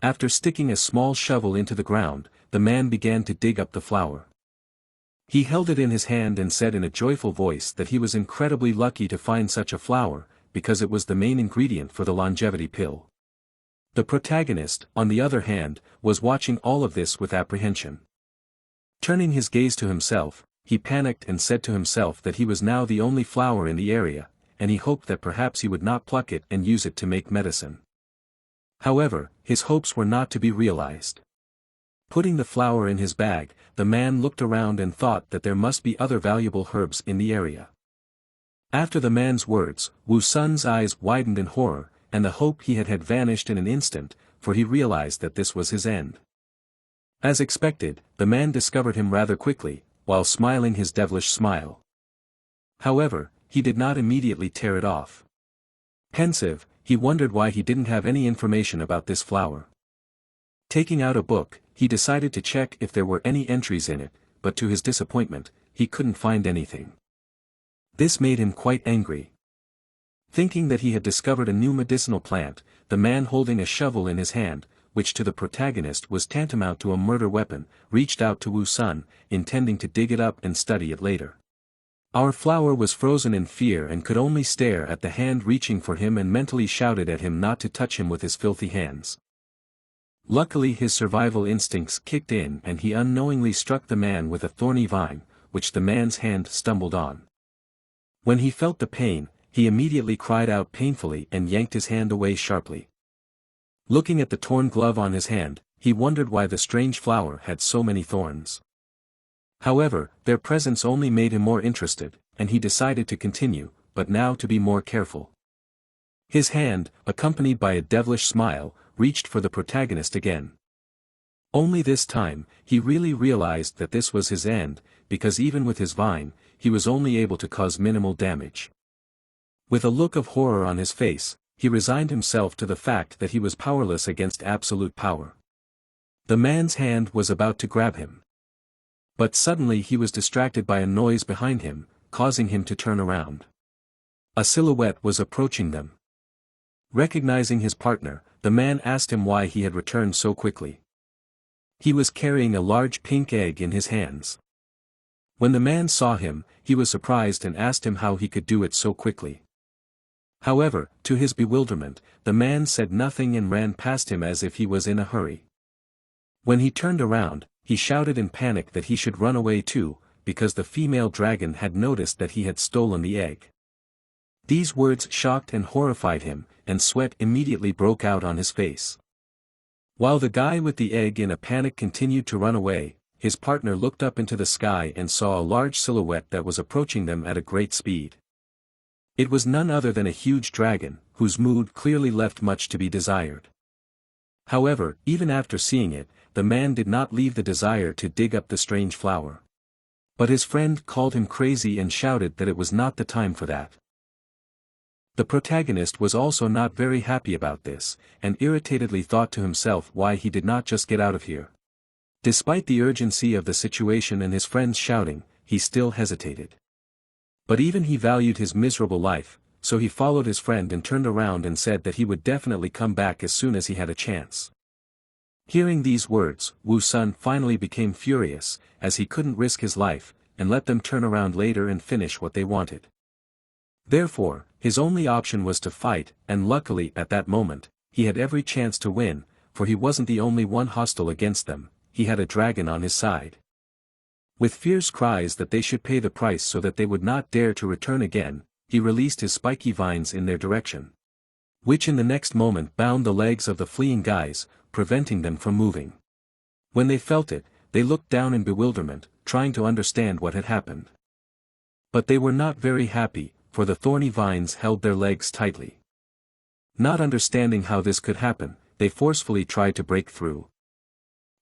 After sticking a small shovel into the ground, the man began to dig up the flower. He held it in his hand and said in a joyful voice that he was incredibly lucky to find such a flower, because it was the main ingredient for the longevity pill. The protagonist, on the other hand, was watching all of this with apprehension. Turning his gaze to himself, he panicked and said to himself that he was now the only flower in the area, and he hoped that perhaps he would not pluck it and use it to make medicine. However, his hopes were not to be realized. Putting the flower in his bag, the man looked around and thought that there must be other valuable herbs in the area. After the man's words, Wu Sun's eyes widened in horror, and the hope he had vanished in an instant, for he realized that this was his end. As expected, the man discovered him rather quickly, while smiling his devilish smile. However, he did not immediately tear it off. Pensive, he wondered why he didn't have any information about this flower. Taking out a book, he decided to check if there were any entries in it, but to his disappointment, he couldn't find anything. This made him quite angry. Thinking that he had discovered a new medicinal plant, the man holding a shovel in his hand, which to the protagonist was tantamount to a murder weapon, reached out to Wu Sun, intending to dig it up and study it later. Our flower was frozen in fear and could only stare at the hand reaching for him and mentally shouted at him not to touch him with his filthy hands. Luckily his survival instincts kicked in and he unknowingly struck the man with a thorny vine, which the man's hand stumbled on. When he felt the pain, he immediately cried out painfully and yanked his hand away sharply. Looking at the torn glove on his hand, he wondered why the strange flower had so many thorns. However, their presence only made him more interested, and he decided to continue, but now to be more careful. His hand, accompanied by a devilish smile, reached for the protagonist again. Only this time, he really realized that this was his end, because even with his vine, he was only able to cause minimal damage. With a look of horror on his face, he resigned himself to the fact that he was powerless against absolute power. The man's hand was about to grab him. But suddenly he was distracted by a noise behind him, causing him to turn around. A silhouette was approaching them. Recognizing his partner, the man asked him why he had returned so quickly. He was carrying a large pink egg in his hands. When the man saw him, he was surprised and asked him how he could do it so quickly. However, to his bewilderment, the man said nothing and ran past him as if he was in a hurry. When he turned around, he shouted in panic that he should run away too, because the female dragon had noticed that he had stolen the egg. These words shocked and horrified him, and sweat immediately broke out on his face. While the guy with the egg in a panic continued to run away, his partner looked up into the sky and saw a large silhouette that was approaching them at a great speed. It was none other than a huge dragon, whose mood clearly left much to be desired. However, even after seeing it, the man did not leave the desire to dig up the strange flower. But his friend called him crazy and shouted that it was not the time for that. The protagonist was also not very happy about this, and irritatedly thought to himself why he did not just get out of here. Despite the urgency of the situation and his friend's shouting, he still hesitated. But even he valued his miserable life, so he followed his friend and turned around and said that he would definitely come back as soon as he had a chance. Hearing these words, Wu Sun finally became furious, as he couldn't risk his life, and let them turn around later and finish what they wanted. Therefore, his only option was to fight, and luckily at that moment, he had every chance to win, for he wasn't the only one hostile against them, he had a dragon on his side. With fierce cries that they should pay the price so that they would not dare to return again, he released his spiky vines in their direction, which in the next moment bound the legs of the fleeing guys, preventing them from moving. When they felt it, they looked down in bewilderment, trying to understand what had happened. But they were not very happy, for the thorny vines held their legs tightly. Not understanding how this could happen, they forcefully tried to break through.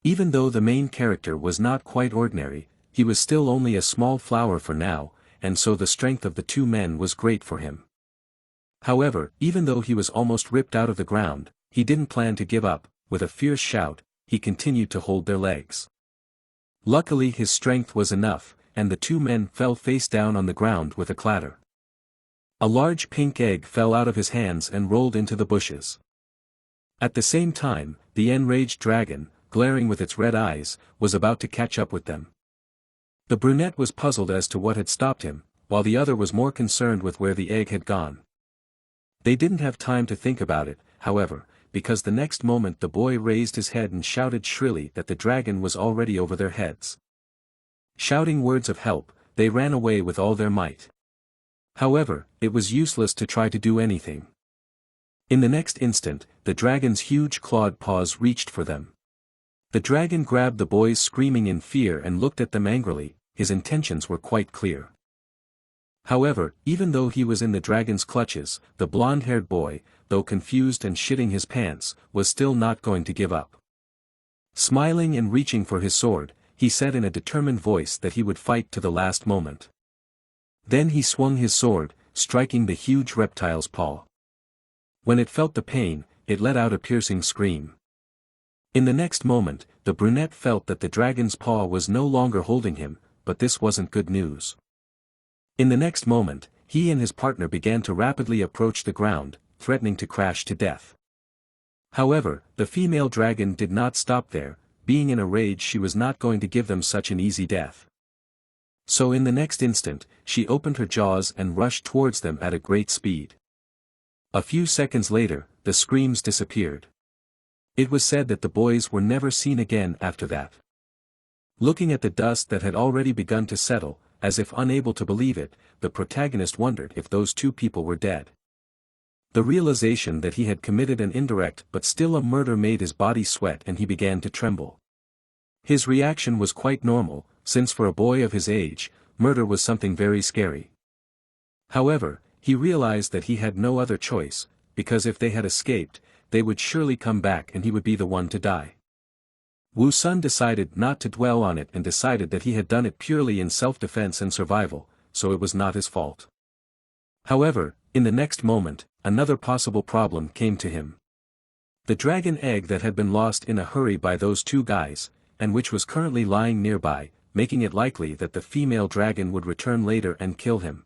Even though the main character was not quite ordinary, he was still only a small flower for now, and so the strength of the two men was great for him. However, even though he was almost ripped out of the ground, he didn't plan to give up. With a fierce shout, he continued to hold their legs. Luckily his strength was enough, and the two men fell face down on the ground with a clatter. A large pink egg fell out of his hands and rolled into the bushes. At the same time, the enraged dragon, glaring with its red eyes, was about to catch up with them. The brunette was puzzled as to what had stopped him, while the other was more concerned with where the egg had gone. They didn't have time to think about it, however, because the next moment the boy raised his head and shouted shrilly that the dragon was already over their heads. Shouting words of help, they ran away with all their might. However, it was useless to try to do anything. In the next instant, the dragon's huge clawed paws reached for them. The dragon grabbed the boys screaming in fear and looked at them angrily. His intentions were quite clear. However, even though he was in the dragon's clutches, the blonde-haired boy, though confused and shitting his pants, was still not going to give up. Smiling and reaching for his sword, he said in a determined voice that he would fight to the last moment. Then he swung his sword, striking the huge reptile's paw. When it felt the pain, it let out a piercing scream. In the next moment, the brunette felt that the dragon's paw was no longer holding him, but this wasn't good news. In the next moment, he and his partner began to rapidly approach the ground, threatening to crash to death. However, the female dragon did not stop there. Being in a rage, she was not going to give them such an easy death. So in the next instant, she opened her jaws and rushed towards them at a great speed. A few seconds later, the screams disappeared. It was said that the boys were never seen again after that. Looking at the dust that had already begun to settle, as if unable to believe it, the protagonist wondered if those two people were dead. The realization that he had committed an indirect but still a murder made his body sweat and he began to tremble. His reaction was quite normal, since for a boy of his age, murder was something very scary. However, he realized that he had no other choice, because if they had escaped, they would surely come back and he would be the one to die. Wu Sun decided not to dwell on it and decided that he had done it purely in self-defense and survival, so it was not his fault. However, in the next moment, another possible problem came to him. The dragon egg that had been lost in a hurry by those two guys, and which was currently lying nearby, making it likely that the female dragon would return later and kill him.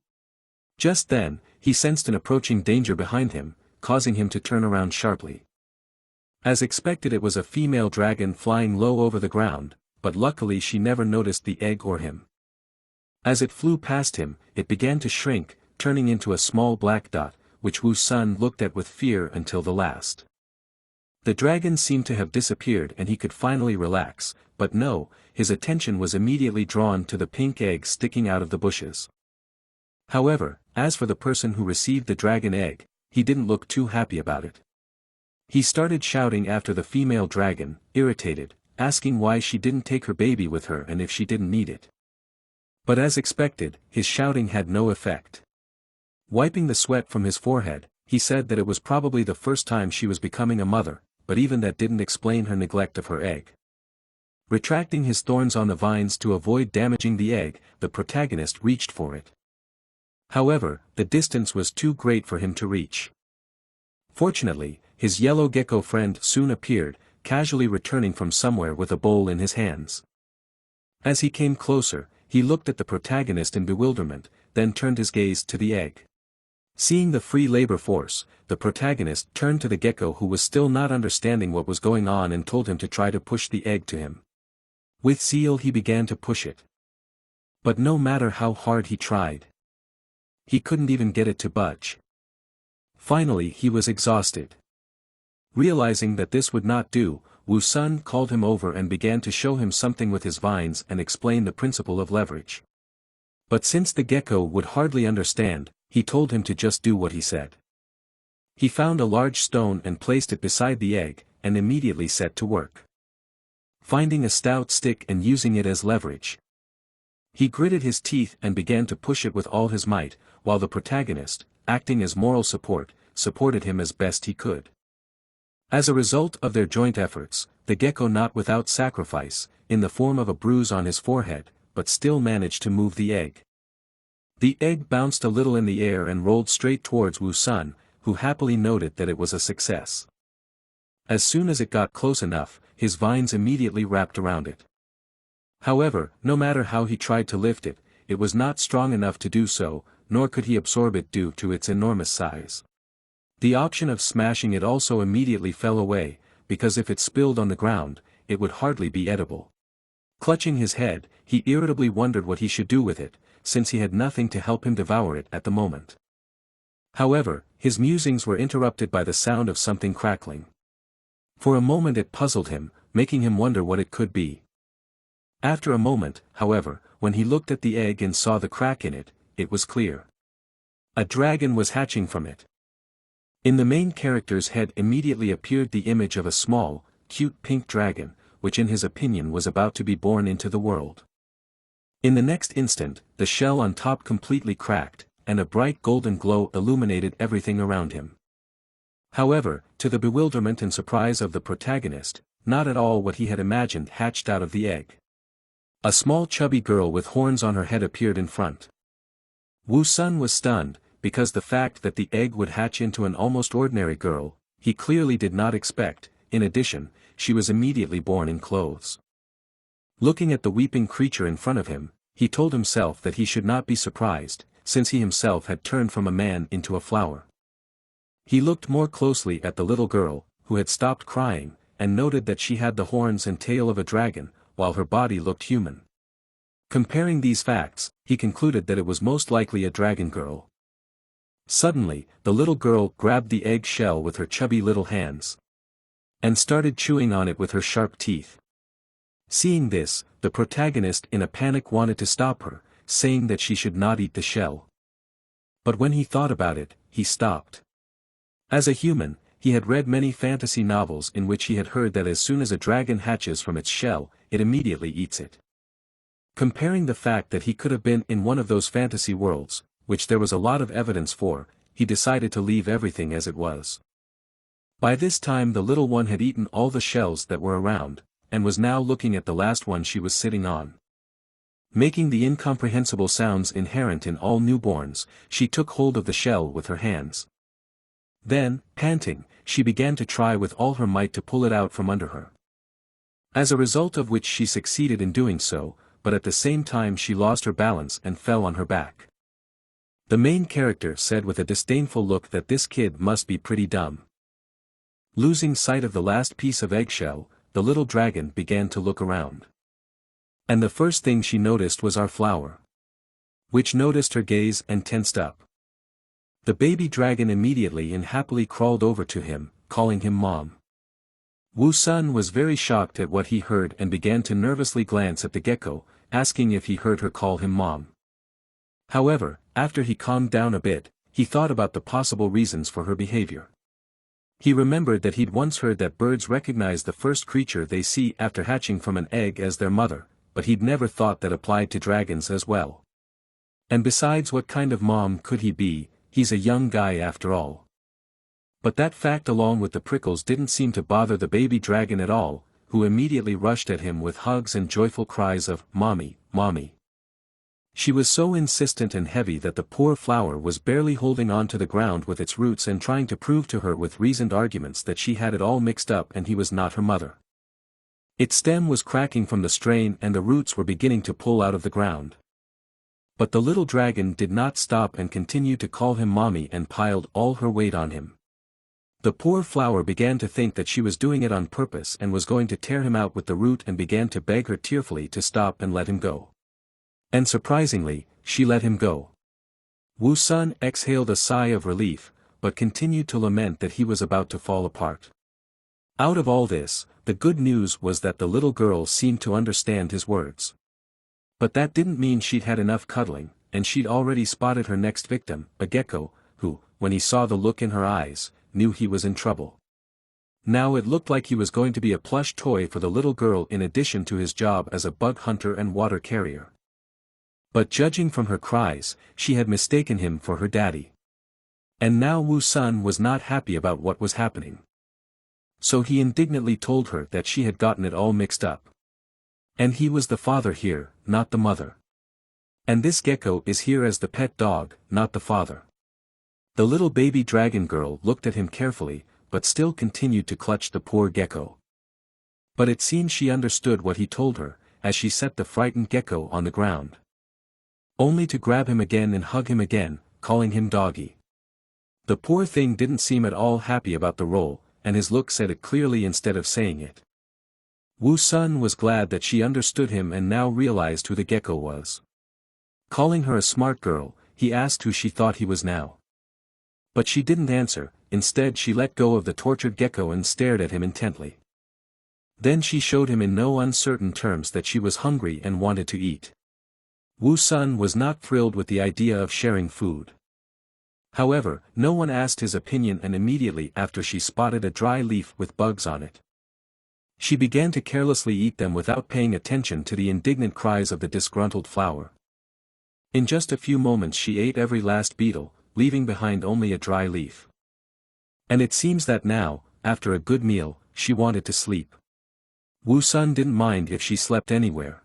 Just then, he sensed an approaching danger behind him, causing him to turn around sharply. As expected, it was a female dragon flying low over the ground, but luckily she never noticed the egg or him. As it flew past him, it began to shrink, turning into a small black dot, which Wu Sun looked at with fear until the last. The dragon seemed to have disappeared and he could finally relax, but no, his attention was immediately drawn to the pink egg sticking out of the bushes. However, as for the person who received the dragon egg, he didn't look too happy about it. He started shouting after the female dragon, irritated, asking why she didn't take her baby with her and if she didn't need it. But as expected, his shouting had no effect. Wiping the sweat from his forehead, he said that it was probably the first time she was becoming a mother, but even that didn't explain her neglect of her egg. Retracting his thorns on the vines to avoid damaging the egg, the protagonist reached for it. However, the distance was too great for him to reach. Fortunately, his yellow gecko friend soon appeared, casually returning from somewhere with a bowl in his hands. As he came closer, he looked at the protagonist in bewilderment, then turned his gaze to the egg. Seeing the free labor force, the protagonist turned to the gecko who was still not understanding what was going on and told him to try to push the egg to him. With zeal he began to push it. But no matter how hard he tried, he couldn't even get it to budge. Finally he was exhausted. Realizing that this would not do, Wu Sun called him over and began to show him something with his vines and explain the principle of leverage. But since the gecko would hardly understand, he told him to just do what he said. He found a large stone and placed it beside the egg, and immediately set to work. Finding a stout stick and using it as leverage, he gritted his teeth and began to push it with all his might, while the protagonist, acting as moral support, supported him as best he could. As a result of their joint efforts, the gecko, not without sacrifice, in the form of a bruise on his forehead, but still managed to move the egg. The egg bounced a little in the air and rolled straight towards Wu Sun, who happily noted that it was a success. As soon as it got close enough, his vines immediately wrapped around it. However, no matter how he tried to lift it, it was not strong enough to do so, nor could he absorb it due to its enormous size. The option of smashing it also immediately fell away, because if it spilled on the ground, it would hardly be edible. Clutching his head, he irritably wondered what he should do with it, since he had nothing to help him devour it at the moment. However, his musings were interrupted by the sound of something crackling. For a moment it puzzled him, making him wonder what it could be. After a moment, however, when he looked at the egg and saw the crack in it, it was clear. A dragon was hatching from it. In the main character's head immediately appeared the image of a small, cute pink dragon, which in his opinion was about to be born into the world. In the next instant, the shell on top completely cracked, and a bright golden glow illuminated everything around him. However, to the bewilderment and surprise of the protagonist, not at all what he had imagined hatched out of the egg. A small chubby girl with horns on her head appeared in front. Wu Sun was stunned, because the fact that the egg would hatch into an almost ordinary girl, he clearly did not expect. In addition, she was immediately born in clothes. Looking at the weeping creature in front of him, he told himself that he should not be surprised, since he himself had turned from a man into a flower. He looked more closely at the little girl, who had stopped crying, and noted that she had the horns and tail of a dragon, while her body looked human. Comparing these facts, he concluded that it was most likely a dragon girl. Suddenly, the little girl grabbed the egg shell with her chubby little hands, and started chewing on it with her sharp teeth. Seeing this, the protagonist in a panic wanted to stop her, saying that she should not eat the shell. But when he thought about it, he stopped. As a human, he had read many fantasy novels in which he had heard that as soon as a dragon hatches from its shell, it immediately eats it. Comparing the fact that he could have been in one of those fantasy worlds, which there was a lot of evidence for, he decided to leave everything as it was. By this time the little one had eaten all the shells that were around, and was now looking at the last one she was sitting on. Making the incomprehensible sounds inherent in all newborns, she took hold of the shell with her hands. Then, panting, she began to try with all her might to pull it out from under her. As a result of which she succeeded in doing so, but at the same time she lost her balance and fell on her back. The main character said with a disdainful look that this kid must be pretty dumb. Losing sight of the last piece of eggshell, the little dragon began to look around. And the first thing she noticed was our flower, which noticed her gaze and tensed up. The baby dragon immediately and happily crawled over to him, calling him Mom. Wu Sun was very shocked at what he heard and began to nervously glance at the gecko, asking if he heard her call him Mom. However, after he calmed down a bit, he thought about the possible reasons for her behavior. He remembered that he'd once heard that birds recognize the first creature they see after hatching from an egg as their mother, but he'd never thought that applied to dragons as well. And besides, what kind of mom could he be? He's a young guy after all. But that fact along with the prickles didn't seem to bother the baby dragon at all, who immediately rushed at him with hugs and joyful cries of, "Mommy, Mommy." She was so insistent and heavy that the poor flower was barely holding on to the ground with its roots and trying to prove to her with reasoned arguments that she had it all mixed up and he was not her mother. Its stem was cracking from the strain and the roots were beginning to pull out of the ground. But the little dragon did not stop and continued to call him Mommy and piled all her weight on him. The poor flower began to think that she was doing it on purpose and was going to tear him out with the root and began to beg her tearfully to stop and let him go. And surprisingly, she let him go. Wu Sun exhaled a sigh of relief, but continued to lament that he was about to fall apart. Out of all this, the good news was that the little girl seemed to understand his words. But that didn't mean she'd had enough cuddling, and she'd already spotted her next victim, a gecko, who, when he saw the look in her eyes, knew he was in trouble. Now it looked like he was going to be a plush toy for the little girl in addition to his job as a bug hunter and water carrier. But judging from her cries, she had mistaken him for her daddy. And now Wu Sun was not happy about what was happening. So he indignantly told her that she had gotten it all mixed up. And he was the father here, not the mother. And this gecko is here as the pet dog, not the father. The little baby dragon girl looked at him carefully, but still continued to clutch the poor gecko. But it seemed she understood what he told her, as she set the frightened gecko on the ground. Only to grab him again and hug him again, calling him doggy. The poor thing didn't seem at all happy about the role, and his look said it clearly instead of saying it. Wu Sun was glad that she understood him and now realized who the gecko was. Calling her a smart girl, he asked who she thought he was now. But she didn't answer, instead she let go of the tortured gecko and stared at him intently. Then she showed him in no uncertain terms that she was hungry and wanted to eat. Wu Sun was not thrilled with the idea of sharing food. However, no one asked his opinion, and immediately after she spotted a dry leaf with bugs on it. She began to carelessly eat them without paying attention to the indignant cries of the disgruntled flower. In just a few moments she ate every last beetle, leaving behind only a dry leaf. And it seems that now, after a good meal, she wanted to sleep. Wu Sun didn't mind if she slept anywhere.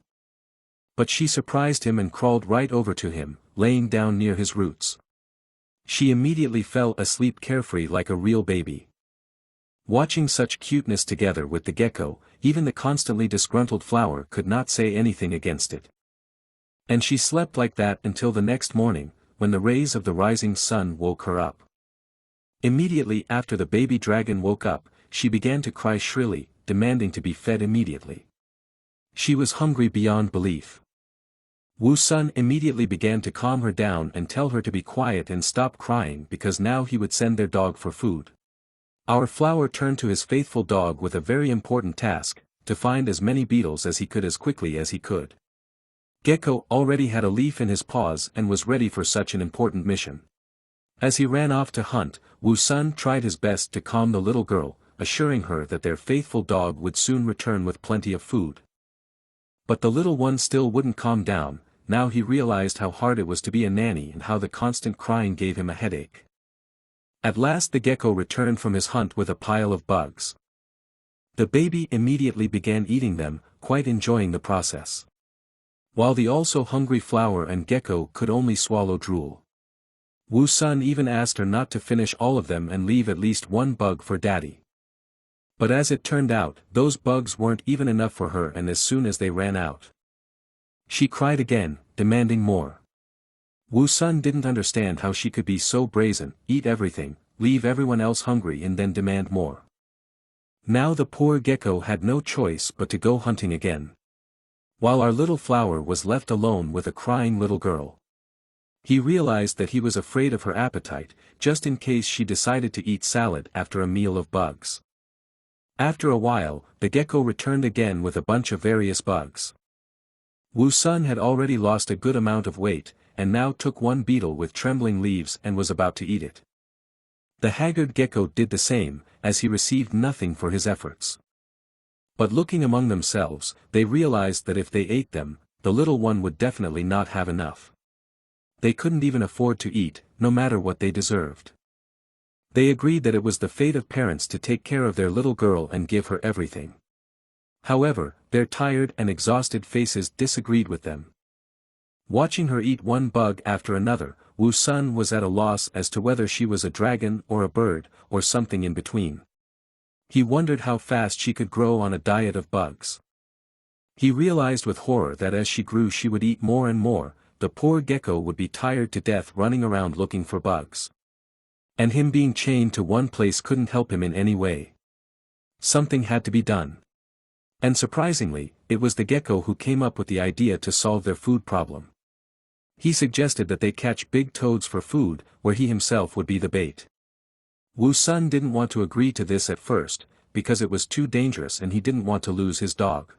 But she surprised him and crawled right over to him, laying down near his roots. She immediately fell asleep carefree like a real baby. Watching such cuteness together with the gecko, even the constantly disgruntled flower could not say anything against it. And she slept like that until the next morning, when the rays of the rising sun woke her up. Immediately after the baby dragon woke up, she began to cry shrilly, demanding to be fed immediately. She was hungry beyond belief. Wu Sun immediately began to calm her down and tell her to be quiet and stop crying because now he would send their dog for food. Our flower turned to his faithful dog with a very important task, to find as many beetles as he could as quickly as he could. Gecko already had a leaf in his paws and was ready for such an important mission. As he ran off to hunt, Wu Sun tried his best to calm the little girl, assuring her that their faithful dog would soon return with plenty of food. But the little one still wouldn't calm down. Now he realized how hard it was to be a nanny and how the constant crying gave him a headache. At last the gecko returned from his hunt with a pile of bugs. The baby immediately began eating them, quite enjoying the process. While the also hungry flower and gecko could only swallow drool. Wu Sun even asked her not to finish all of them and leave at least one bug for daddy. But as it turned out, those bugs weren't even enough for her, and as soon as they ran out, she cried again, demanding more. Wu Sun didn't understand how she could be so brazen, eat everything, leave everyone else hungry and then demand more. Now the poor gecko had no choice but to go hunting again. While our little flower was left alone with a crying little girl. He realized that he was afraid of her appetite, just in case she decided to eat salad after a meal of bugs. After a while, the gecko returned again with a bunch of various bugs. Wu Sun had already lost a good amount of weight, and now took one beetle with trembling leaves and was about to eat it. The haggard gecko did the same, as he received nothing for his efforts. But looking among themselves, they realized that if they ate them, the little one would definitely not have enough. They couldn't even afford to eat, no matter what they deserved. They agreed that it was the fate of parents to take care of their little girl and give her everything. However, their tired and exhausted faces disagreed with them. Watching her eat one bug after another, Wu Sun was at a loss as to whether she was a dragon or a bird, or something in between. He wondered how fast she could grow on a diet of bugs. He realized with horror that as she grew she would eat more and more, the poor gecko would be tired to death running around looking for bugs. And him being chained to one place couldn't help him in any way. Something had to be done. And surprisingly, it was the gecko who came up with the idea to solve their food problem. He suggested that they catch big toads for food, where he himself would be the bait. Wu Sun didn't want to agree to this at first, because it was too dangerous and he didn't want to lose his dog.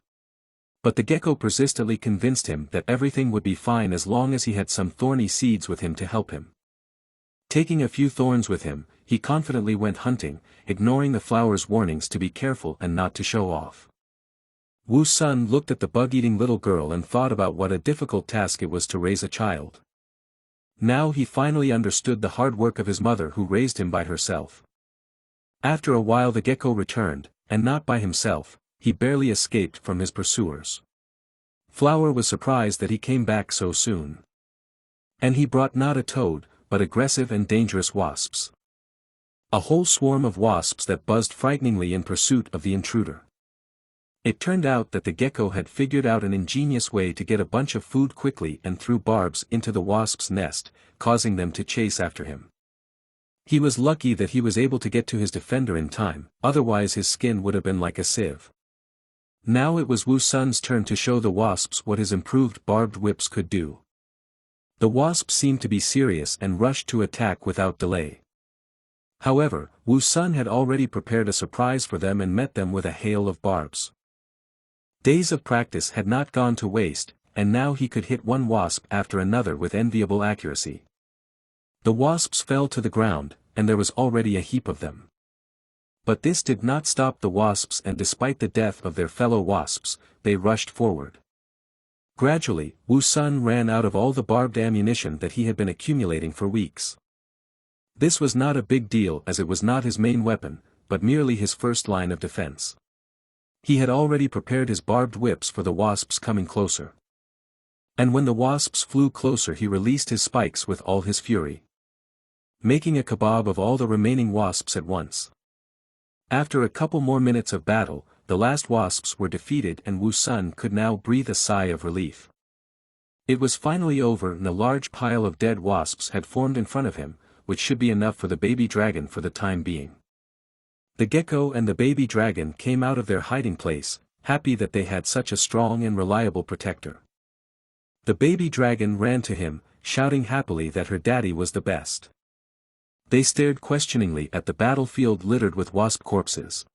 But the gecko persistently convinced him that everything would be fine as long as he had some thorny seeds with him to help him. Taking a few thorns with him, he confidently went hunting, ignoring the flower's warnings to be careful and not to show off. Wu Sun looked at the bug-eating little girl and thought about what a difficult task it was to raise a child. Now he finally understood the hard work of his mother who raised him by herself. After a while the gecko returned, and not by himself, he barely escaped from his pursuers. Flower was surprised that he came back so soon. And he brought not a toad, but aggressive and dangerous wasps. A whole swarm of wasps that buzzed frighteningly in pursuit of the intruder. It turned out that the gecko had figured out an ingenious way to get a bunch of food quickly and threw barbs into the wasp's nest, causing them to chase after him. He was lucky that he was able to get to his defender in time, otherwise his skin would have been like a sieve. Now it was Wu Sun's turn to show the wasps what his improved barbed whips could do. The wasps seemed to be serious and rushed to attack without delay. However, Wu Sun had already prepared a surprise for them and met them with a hail of barbs. Days of practice had not gone to waste, and now he could hit one wasp after another with enviable accuracy. The wasps fell to the ground, and there was already a heap of them. But this did not stop the wasps, and despite the death of their fellow wasps, they rushed forward. Gradually, Wu Sun ran out of all the barbed ammunition that he had been accumulating for weeks. This was not a big deal as it was not his main weapon, but merely his first line of defense. He had already prepared his barbed whips for the wasps coming closer. And when the wasps flew closer he released his spikes with all his fury, making a kebab of all the remaining wasps at once. After a couple more minutes of battle, the last wasps were defeated and Wu Sun could now breathe a sigh of relief. It was finally over and a large pile of dead wasps had formed in front of him, which should be enough for the baby dragon for the time being. The gecko and the baby dragon came out of their hiding place, happy that they had such a strong and reliable protector. The baby dragon ran to him, shouting happily that her daddy was the best. They stared questioningly at the battlefield littered with wasp corpses.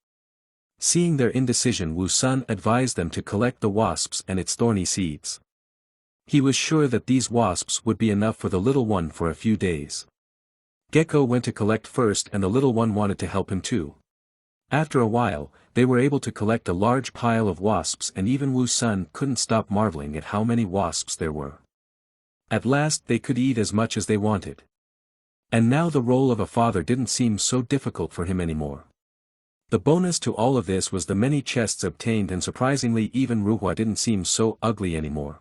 Seeing their indecision, Wu Sun advised them to collect the wasps and its thorny seeds. He was sure that these wasps would be enough for the little one for a few days. Gecko went to collect first and the little one wanted to help him too. After a while, they were able to collect a large pile of wasps and even Wu Sun couldn't stop marveling at how many wasps there were. At last they could eat as much as they wanted. And now the role of a father didn't seem so difficult for him anymore. The bonus to all of this was the many chests obtained, and surprisingly even Ruhua didn't seem so ugly anymore.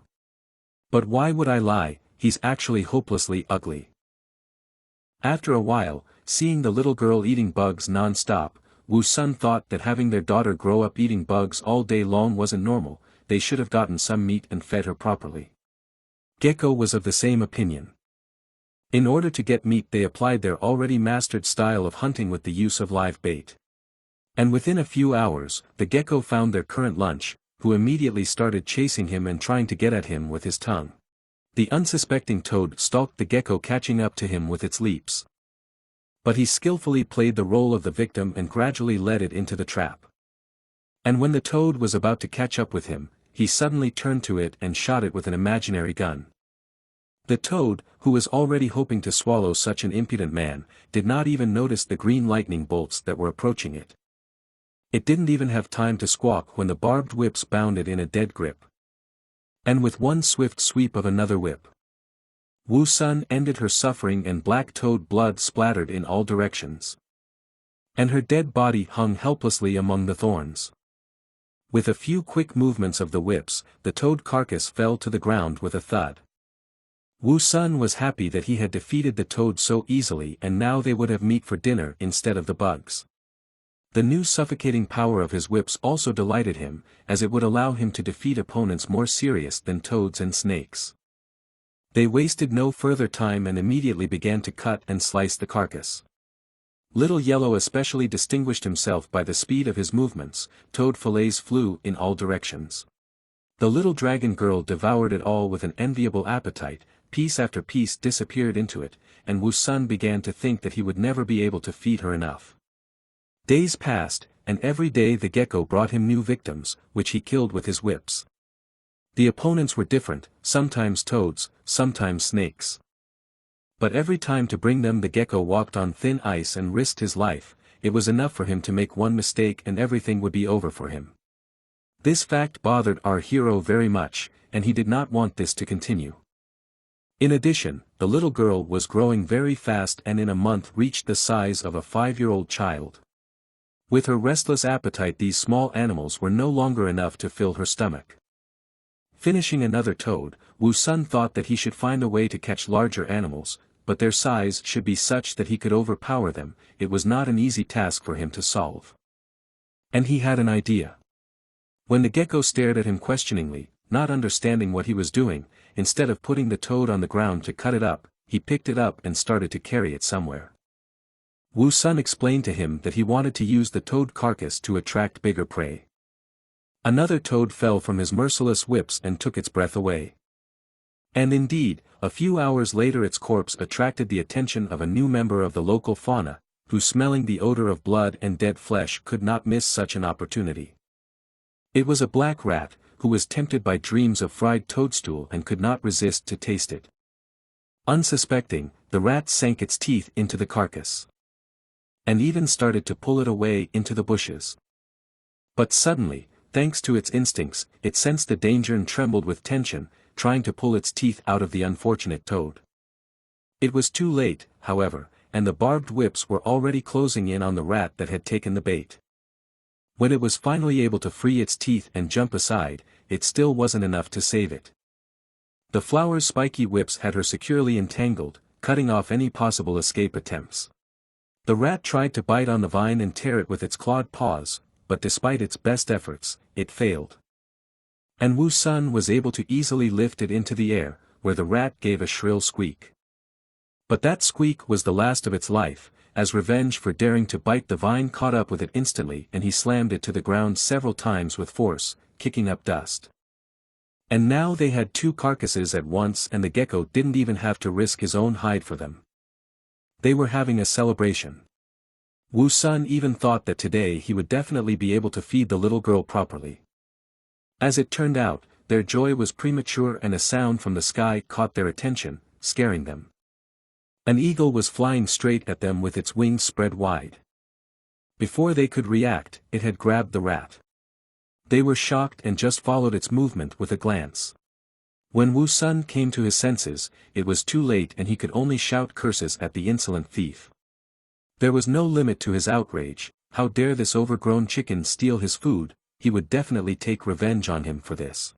But why would I lie, he's actually hopelessly ugly. After a while, seeing the little girl eating bugs non-stop, Wu Sun thought that having their daughter grow up eating bugs all day long wasn't normal, they should have gotten some meat and fed her properly. Gecko was of the same opinion. In order to get meat they applied their already mastered style of hunting with the use of live bait. And within a few hours, the gecko found their current lunch, who immediately started chasing him and trying to get at him with his tongue. The unsuspecting toad stalked the gecko, catching up to him with its leaps. But he skillfully played the role of the victim and gradually led it into the trap. And when the toad was about to catch up with him, he suddenly turned to it and shot it with an imaginary gun. The toad, who was already hoping to swallow such an impudent man, did not even notice the green lightning bolts that were approaching it. It didn't even have time to squawk when the barbed whips bound it in a dead grip. And with one swift sweep of another whip, Wu Sun ended her suffering and black toad blood splattered in all directions. And her dead body hung helplessly among the thorns. With a few quick movements of the whips, the toad carcass fell to the ground with a thud. Wu Sun was happy that he had defeated the toad so easily, and now they would have meat for dinner instead of the bugs. The new suffocating power of his whips also delighted him, as it would allow him to defeat opponents more serious than toads and snakes. They wasted no further time and immediately began to cut and slice the carcass. Little Yellow especially distinguished himself by the speed of his movements. Toad fillets flew in all directions. The little dragon girl devoured it all with an enviable appetite. Piece after piece disappeared into it, and Wu Sun began to think that he would never be able to feed her enough. Days passed, and every day the gecko brought him new victims, which he killed with his whips. The opponents were different, sometimes toads, sometimes snakes. But every time to bring them the gecko walked on thin ice and risked his life. It was enough for him to make one mistake and everything would be over for him. This fact bothered our hero very much, and he did not want this to continue. In addition, the little girl was growing very fast and in a month reached the size of a 5-year-old child. With her restless appetite, these small animals were no longer enough to fill her stomach. Finishing another toad, Wu Sun thought that he should find a way to catch larger animals, but their size should be such that he could overpower them. It was not an easy task for him to solve. And he had an idea. When the gecko stared at him questioningly, not understanding what he was doing, instead of putting the toad on the ground to cut it up, he picked it up and started to carry it somewhere. Wu Sun explained to him that he wanted to use the toad carcass to attract bigger prey. Another toad fell from his merciless whips and took its breath away. And indeed, a few hours later its corpse attracted the attention of a new member of the local fauna, who smelling the odor of blood and dead flesh could not miss such an opportunity. It was a black rat, who was tempted by dreams of fried toadstool and could not resist to taste it. Unsuspecting, the rat sank its teeth into the carcass. And even started to pull it away into the bushes. But suddenly, thanks to its instincts, it sensed the danger and trembled with tension, trying to pull its teeth out of the unfortunate toad. It was too late, however, and the barbed whips were already closing in on the rat that had taken the bait. When it was finally able to free its teeth and jump aside, it still wasn't enough to save it. The flower's spiky whips had her securely entangled, cutting off any possible escape attempts. The rat tried to bite on the vine and tear it with its clawed paws, but despite its best efforts, it failed. And Wu Sun was able to easily lift it into the air, where the rat gave a shrill squeak. But that squeak was the last of its life, as revenge for daring to bite the vine caught up with it instantly and he slammed it to the ground several times with force, kicking up dust. And now they had two carcasses at once and the gecko didn't even have to risk his own hide for them. They were having a celebration. Wu Sun even thought that today he would definitely be able to feed the little girl properly. As it turned out, their joy was premature and a sound from the sky caught their attention, scaring them. An eagle was flying straight at them with its wings spread wide. Before they could react, it had grabbed the rat. They were shocked and just followed its movement with a glance. When Wu Sun came to his senses, it was too late and he could only shout curses at the insolent thief. There was no limit to his outrage. How dare this overgrown chicken steal his food? He would definitely take revenge on him for this.